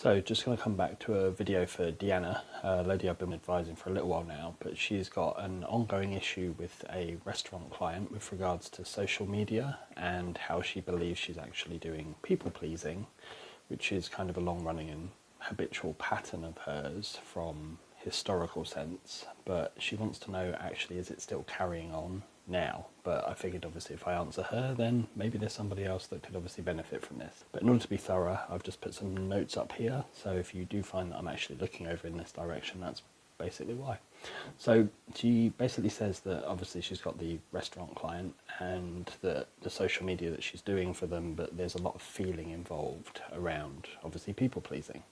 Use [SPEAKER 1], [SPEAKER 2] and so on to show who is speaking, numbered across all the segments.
[SPEAKER 1] So just going to come back to a video for Deanna, a lady I've been advising for a little while now, but she's got an ongoing issue with a restaurant client with regards to social media and how she believes she's actually doing people pleasing, which is kind of a long running and habitual pattern of hers from historical sense, but she wants to know actually is it still carrying on now. But I figured obviously if I answer her, then maybe there's somebody else that could obviously benefit from this. But in order to be thorough, I've just put some notes up here, so if you do find that I'm actually looking over in this direction, that's basically why. So she basically says that obviously she's got the restaurant client and the social media that she's doing for them, but there's a lot of feeling involved around obviously people pleasing.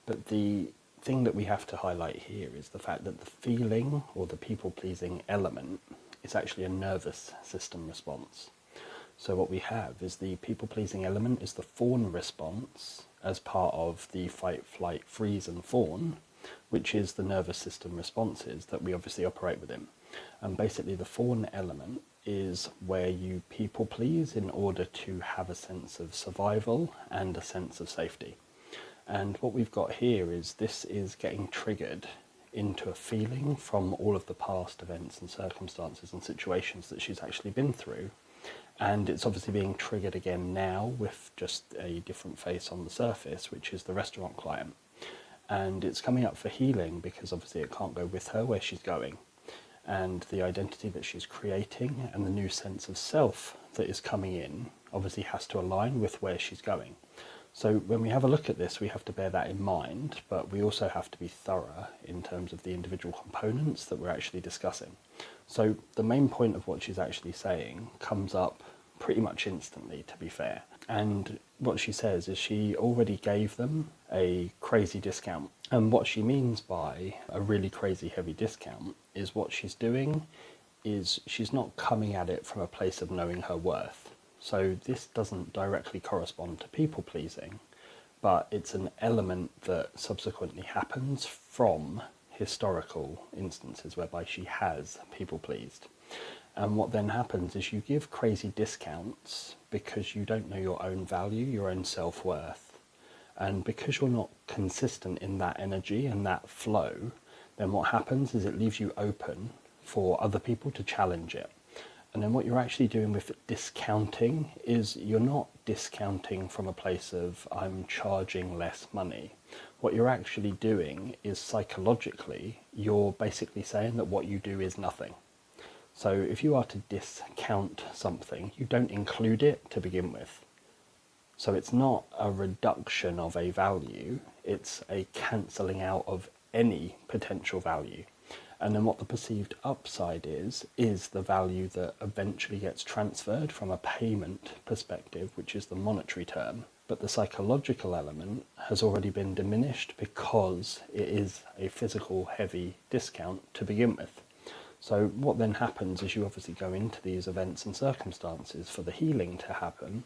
[SPEAKER 1] But the thing that we have to highlight here is the fact that the feeling or the people pleasing element is actually a nervous system response. So what we have is the people pleasing element is the fawn response as part of the fight, flight, freeze and fawn, which is the nervous system responses that we obviously operate within. And basically the fawn element is where you people please in order to have a sense of survival and a sense of safety. And what we've got here is this is getting triggered into a feeling from all of the past events and circumstances and situations that she's actually been through. And it's obviously being triggered again now with just a different face on the surface, which is the restaurant client. And it's coming up for healing because obviously it can't go with her where she's going. And the identity that she's creating and the new sense of self that is coming in obviously has to align with where she's going. So when we have a look at this, we have to bear that in mind, but we also have to be thorough in terms of the individual components that we're actually discussing. So the main point of what she's actually saying comes up pretty much instantly, to be fair. And what she says is she already gave them a crazy discount. And what she means by a really crazy heavy discount is what she's doing is she's not coming at it from a place of knowing her worth. So this doesn't directly correspond to people pleasing, but it's an element that subsequently happens from historical instances whereby she has people pleased. And what then happens is you give crazy discounts because you don't know your own value, your own self-worth. And because you're not consistent in that energy and that flow, then what happens is it leaves you open for other people to challenge it. And then what you're actually doing with discounting is you're not discounting from a place of I'm charging less money. What you're actually doing is psychologically, you're basically saying that what you do is nothing. So if you are to discount something, you don't include it to begin with. So it's not a reduction of a value, it's a cancelling out of any potential value. And then what the perceived upside is the value that eventually gets transferred from a payment perspective, which is the monetary term. But the psychological element has already been diminished because it is a physical heavy discount to begin with. So what then happens is you obviously go into these events and circumstances for the healing to happen,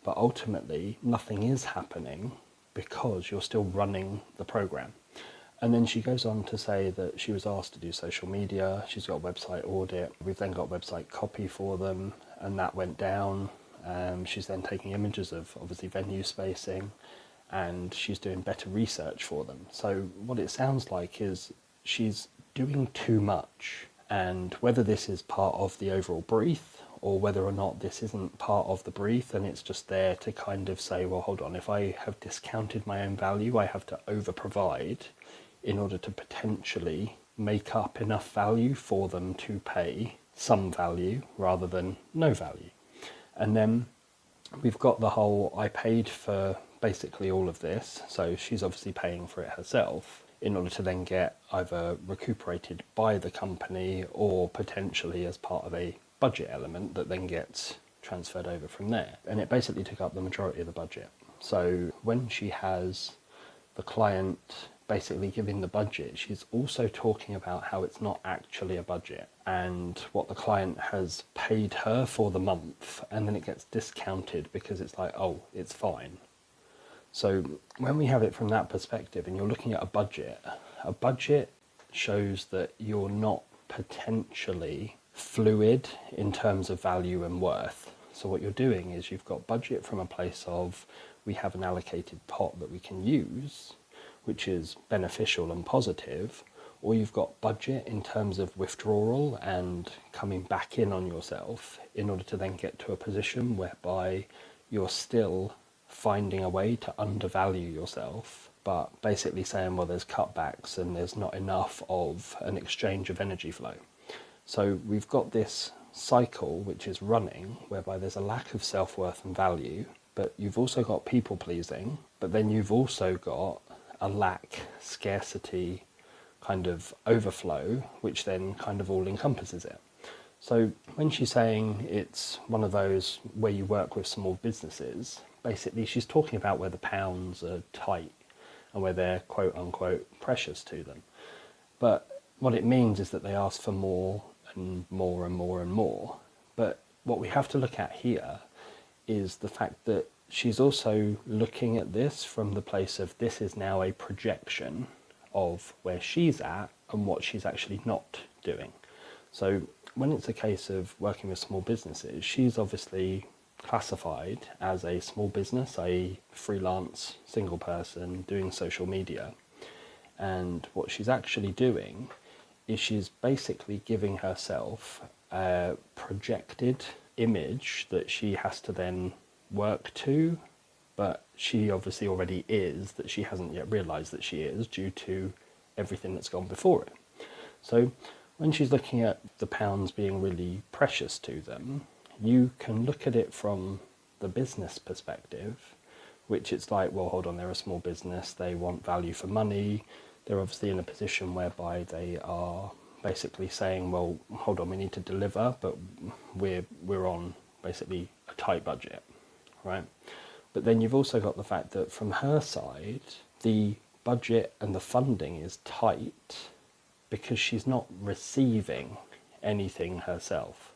[SPEAKER 1] but ultimately nothing is happening because you're still running the program. And then she goes on to say that she was asked to do social media, she's got a website audit, we've then got website copy for them, and that went down. She's then taking images of obviously venue spacing, and she's doing better research for them. So what it sounds like is she's doing too much, and whether this is part of the overall brief, or whether or not this isn't part of the brief and it's just there to kind of say, well, hold on, if I have discounted my own value, I have to over-provide in order to potentially make up enough value for them to pay some value rather than no value. And then we've got the whole, I paid for basically all of this, so she's obviously paying for it herself in order to then get either recuperated by the company or potentially as part of a budget element that then gets transferred over from there. And it basically took up the majority of the budget. So when she has the client basically giving the budget, she's also talking about how it's not actually a budget and what the client has paid her for the month, and then it gets discounted because it's like, oh, it's fine. So when we have it from that perspective and you're looking at a budget shows that you're not potentially fluid in terms of value and worth. So what you're doing is you've got budget from a place of we have an allocated pot that we can use, which is beneficial and positive, or you've got budget in terms of withdrawal and coming back in on yourself in order to then get to a position whereby you're still finding a way to undervalue yourself, but basically saying, well, there's cutbacks and there's not enough of an exchange of energy flow. So we've got this cycle which is running whereby there's a lack of self-worth and value, but you've also got people pleasing, but then you've also got a lack, scarcity, kind of overflow, which then kind of all encompasses it. So when she's saying it's one of those where you work with small businesses, basically she's talking about where the pounds are tight and where they're quote unquote precious to them. But what it means is that they ask for more and more and more and more. But what we have to look at here is the fact that she's also looking at this from the place of this is now a projection of where she's at and what she's actually not doing. So when it's a case of working with small businesses, she's obviously classified as a small business, a freelance single person doing social media. And what she's actually doing is she's basically giving herself a projected image that she has to then work to, but she obviously already is, that she hasn't yet realised that she is due to everything that's gone before it. So when she's looking at the pounds being really precious to them, you can look at it from the business perspective, which it's like, well, hold on, they're a small business, they want value for money, they're obviously in a position whereby they are basically saying, well, hold on, we need to deliver, but we're on basically a tight budget, right? But then you've also got the fact that from her side, the budget and the funding is tight because she's not receiving anything herself.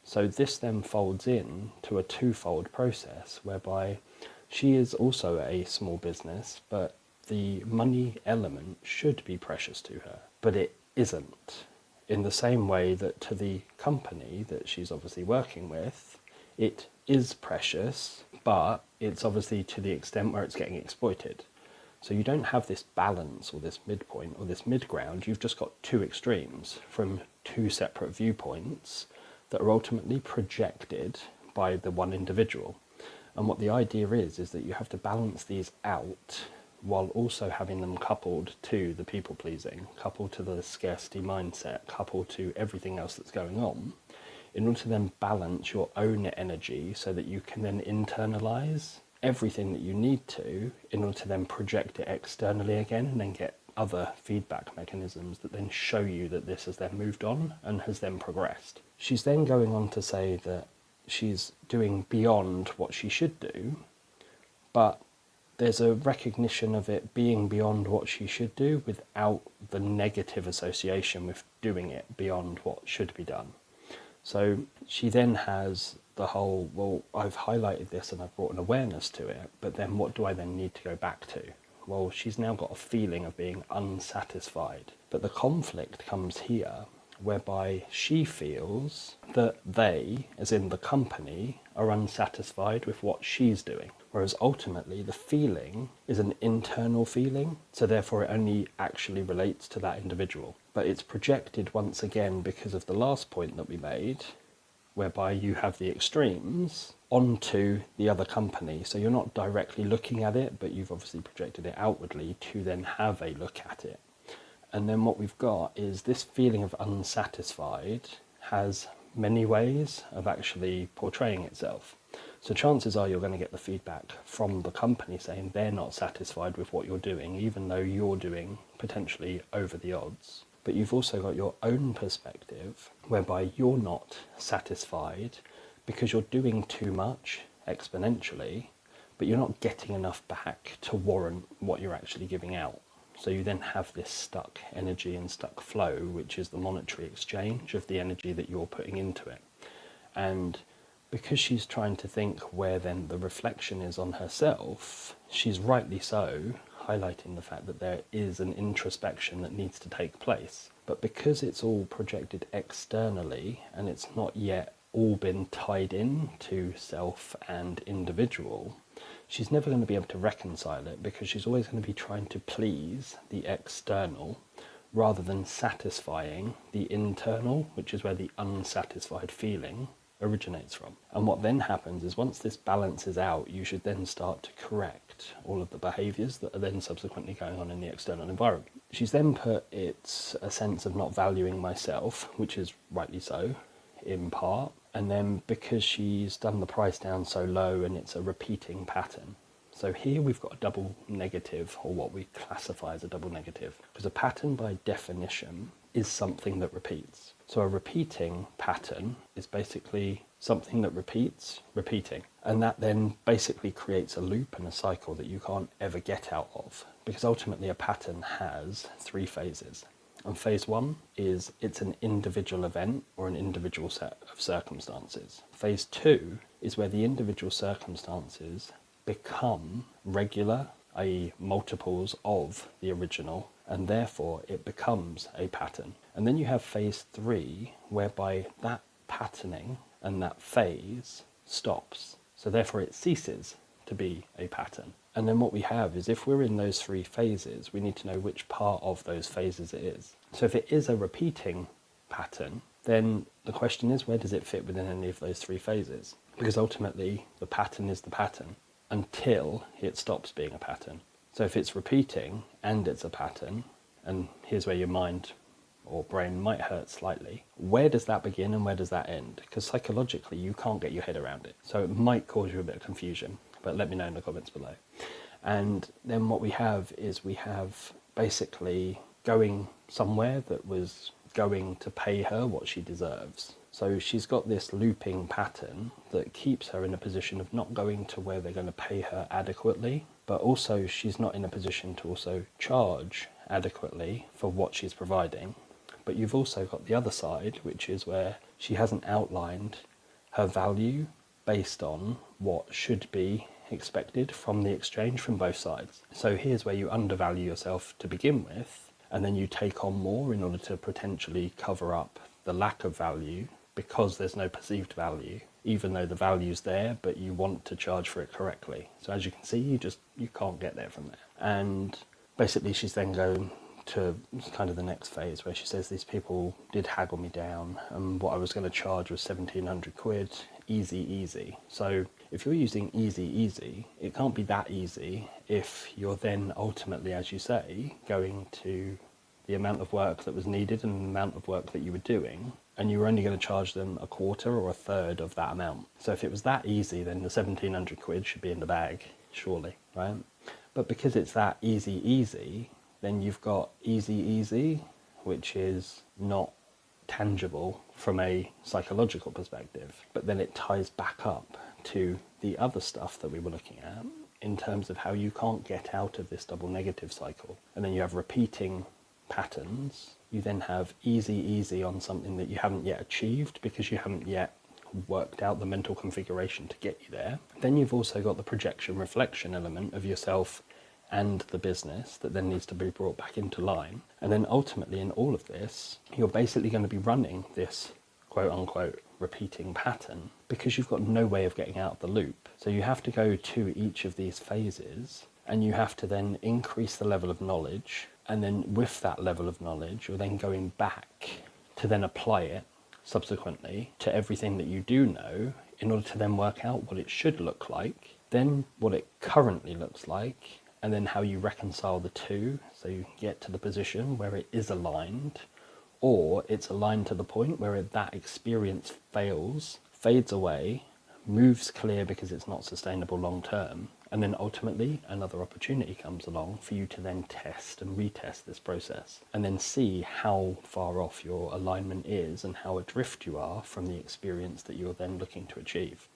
[SPEAKER 1] So this then folds in to a twofold process whereby she is also a small business, but the money element should be precious to her, but it isn't. In the same way that to the company that she's obviously working with, it is precious, but it's obviously to the extent where it's getting exploited. So you don't have this balance or this midpoint or this mid-ground, you've just got two extremes from two separate viewpoints that are ultimately projected by the one individual. And what the idea is that you have to balance these out while also having them coupled to the people pleasing, coupled to the scarcity mindset, coupled to everything else that's going on, in order to then balance your own energy so that you can then internalize everything that you need to in order to then project it externally again and then get other feedback mechanisms that then show you that this has then moved on and has then progressed. She's then going on to say that she's doing beyond what she should do, but there's a recognition of it being beyond what she should do without the negative association with doing it beyond what should be done. So she then has the whole, well, I've highlighted this and I've brought an awareness to it, but then what do I then need to go back to? Well, she's now got a feeling of being unsatisfied. But the conflict comes here, whereby she feels that they, as in the company, are unsatisfied with what she's doing. Whereas ultimately the feeling is an internal feeling, so therefore it only actually relates to that individual. But it's projected once again because of the last point that we made, whereby you have the extremes onto the other company. So you're not directly looking at it, but you've obviously projected it outwardly to then have a look at it. And then what we've got is this feeling of unsatisfied has many ways of actually portraying itself. So chances are you're going to get the feedback from the company saying they're not satisfied with what you're doing, even though you're doing potentially over the odds. But you've also got your own perspective whereby you're not satisfied because you're doing too much exponentially, but you're not getting enough back to warrant what you're actually giving out. So you then have this stuck energy and stuck flow, which is the monetary exchange of the energy that you're putting into it. And because she's trying to think where then the reflection is on herself, she's rightly so highlighting the fact that there is an introspection that needs to take place. But because it's all projected externally and it's not yet all been tied in to self and individual, she's never going to be able to reconcile it, because she's always going to be trying to please the external rather than satisfying the internal, which is where the unsatisfied feeling originates from. And what then happens is, once this balances out, you should then start to correct all of the behaviours that are then subsequently going on in the external environment. She's then put, it's a sense of not valuing myself, which is rightly so, in part. And then because she's done the price down so low and it's a repeating pattern. So here we've got a double negative, or what we classify as a double negative, because a pattern by definition is something that repeats. So a repeating pattern is basically something that repeats, repeating. And that then basically creates a loop and a cycle that you can't ever get out of, because ultimately a pattern has 3 phases. And phase 1 is, it's an individual event or an individual set of circumstances. Phase 2 is where the individual circumstances become regular, i.e. multiples of the original, and therefore it becomes a pattern. And then you have phase 3, whereby that patterning and that phase stops. So therefore it ceases to be a pattern. And then what we have is, if we're in those 3 phases, we need to know which part of those phases it is. So if it is a repeating pattern, then the question is, where does it fit within any of those 3 phases? Because ultimately the pattern is the pattern until it stops being a pattern. So if it's repeating and it's a pattern, and here's where your mind or brain might hurt slightly, where does that begin and where does that end? Because psychologically you can't get your head around it. So it might cause you a bit of confusion, but let me know in the comments below. And then what we have is, we have basically going somewhere that was going to pay her what she deserves. So she's got this looping pattern that keeps her in a position of not going to where they're going to pay her adequately, but also she's not in a position to also charge adequately for what she's providing. But you've also got the other side, which is where she hasn't outlined her value based on what should be expected from the exchange from both sides. So here's where you undervalue yourself to begin with, and then you take on more in order to potentially cover up the lack of value, because there's no perceived value, even though the value's there, but you want to charge for it correctly. So as you can see, you can't get there from there. And basically she's then going to kind of the next phase, where she says, these people did haggle me down, and what I was going to charge was 1,700 quid, easy. So if you're using easy, it can't be that easy if you're then ultimately, as you say, going to the amount of work that was needed and the amount of work that you were doing, and you were only going to charge them a quarter or a third of that amount. So if it was that easy, then the 1,700 quid should be in the bag, surely, right? But because it's that easy, then you've got easy, which is not tangible from a psychological perspective, but then it ties back up to the other stuff that we were looking at in terms of how you can't get out of this double negative cycle. And then you have repeating patterns. You then have easy on something that you haven't yet achieved, because you haven't yet worked out the mental configuration to get you there. Then you've also got the projection reflection element of yourself and the business that then needs to be brought back into line. And then ultimately in all of this, you're basically going to be running this quote unquote repeating pattern, because you've got no way of getting out of the loop. So you have to go to each of these phases, and you have to then increase the level of knowledge. And then with that level of knowledge, you're then going back to then apply it subsequently to everything that you do know, in order to then work out what it should look like, then what it currently looks like, and then how you reconcile the two, so you get to the position where it is aligned, or it's aligned to the point where that experience fails, fades away, moves clear because it's not sustainable long term, and then ultimately another opportunity comes along for you to then test and retest this process, and then see how far off your alignment is and how adrift you are from the experience that you're then looking to achieve.